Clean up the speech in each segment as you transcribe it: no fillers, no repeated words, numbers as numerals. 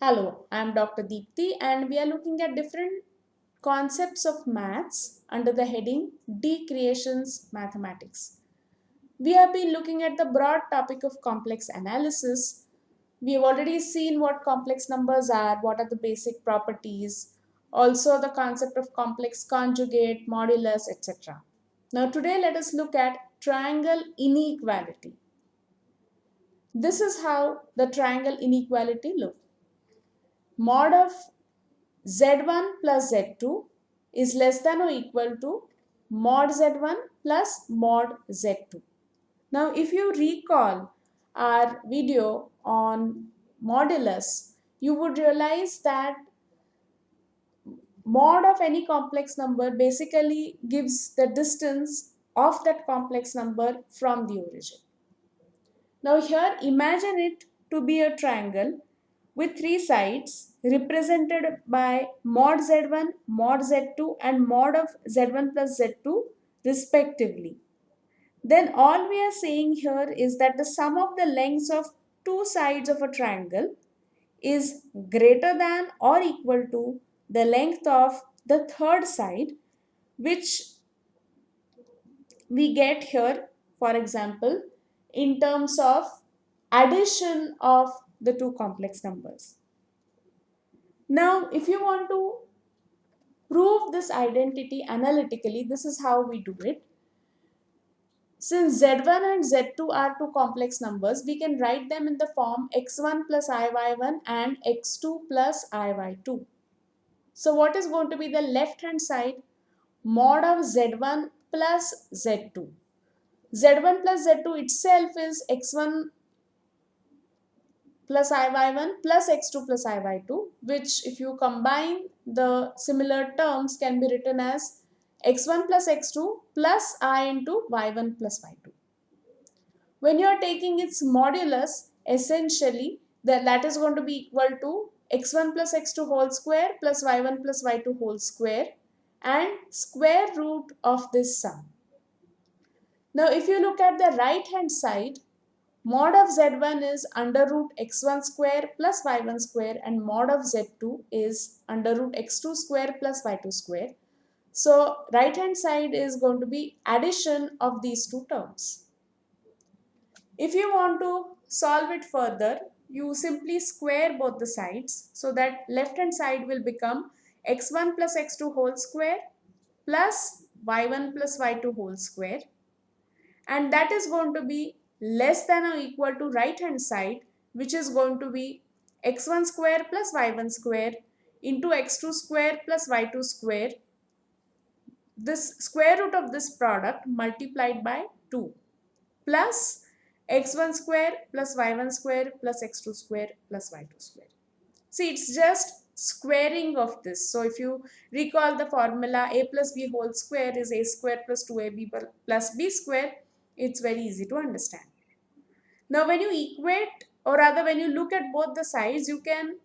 Hello, I am Dr. Deepthi and we are looking at different concepts of maths under the heading Decreations Mathematics. We have been looking at the broad topic of complex analysis. We have already seen what complex numbers are, what are the basic properties, also the concept of complex conjugate, modulus, etc. Now today let us look at triangle inequality. This is how the triangle inequality looks. Mod of z1 plus z2 is less than or equal to mod z1 plus mod z2. Now if you recall our video on modulus, you would realize that mod of any complex number basically gives the distance of that complex number from the origin. Now here imagine it to be a triangle with three sides represented by mod z1, mod z2 and mod of z1 plus z2 respectively. Then all we are saying here is that the sum of the lengths of two sides of a triangle is greater than or equal to the length of the third side, which we get here, for example, in terms of addition of the two complex numbers. Now, if you want to prove this identity analytically, this is how we do it. Since z1 and z2 are two complex numbers, we can write them in the form x1 plus iy1 and x2 plus iy2. So what is going to be the left hand side? Mod of z1 plus z2. z1 plus z2 itself is x1 plus iy1 plus x2 plus iy2, which if you combine the similar terms can be written as x1 plus x2 plus I into y1 plus y2. When you are taking its modulus, essentially that is going to be equal to x1 plus x2 whole square plus y1 plus y2 whole square and square root of this sum. Now if you look at the right hand side, mod of z1 is under root x1 square plus y1 square and mod of z2 is under root x2 square plus y2 square. So right hand side is going to be addition of these two terms. If you want to solve it further, you simply square both the sides so that left hand side will become x1 plus x2 whole square plus y1 plus y2 whole square, and that is going to be less than or equal to right hand side, which is going to be x1 square plus y1 square into x2 square plus y2 square, this square root of this product multiplied by 2 plus x1 square plus y1 square plus x2 square plus y2 square. See, it's just squaring of this. So if you recall the formula, a plus b whole square is a square plus 2ab plus b square, it's very easy to understand. Now when you equate, or rather when you look at both the sides, you can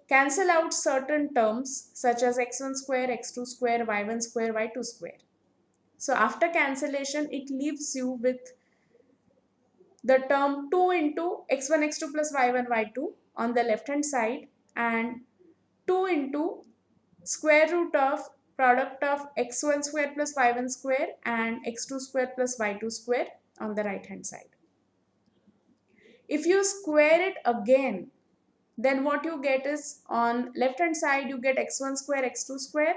cancel out certain terms such as x1 square, x2 square, y1 square, y2 square. So after cancellation, it leaves you with the term 2 into x1, x2 plus y1, y2 on the left hand side and 2 into square root of product of x1 square plus y1 square and x2 square plus y2 square on the right hand side. If you square it again, then what you get is on left hand side you get x1 square x2 square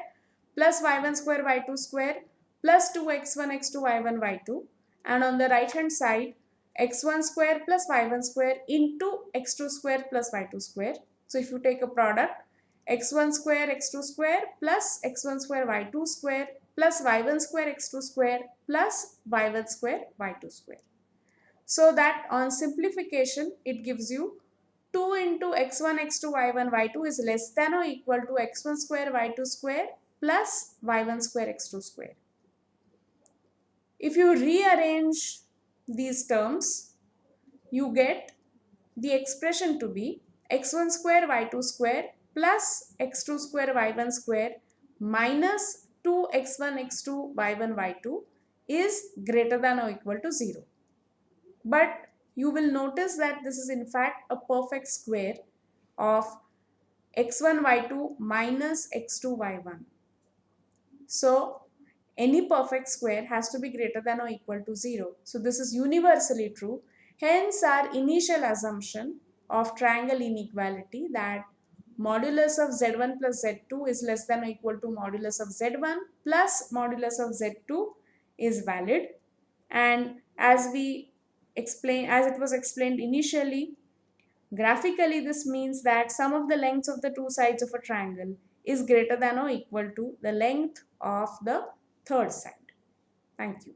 plus y1 square y2 square plus 2x1 x2 y1 y2, and on the right hand side x1 square plus y1 square into x2 square plus y2 square. So if you take a product, x1 square x2 square plus x1 square y2 square plus y1 square x2 square plus y1 square y2 square. So that on simplification it gives you 2 into x1 x2 y1 y2 is less than or equal to x1 square y2 square plus y1 square x2 square. If you rearrange these terms, you get the expression to be x1 square y2 square plus x2 square y1 square minus 2x1 x2 y1 y2 is greater than or equal to 0. But you will notice that this is in fact a perfect square of x1 y2 minus x2 y1. So any perfect square has to be greater than or equal to 0. So this is universally true. Hence our initial assumption of triangle inequality, that modulus of z1 plus z2 is less than or equal to modulus of z1 plus modulus of z2, is valid. And as it was explained initially, graphically, this means that sum of the lengths of the two sides of a triangle is greater than or equal to the length of the third side. Thank you.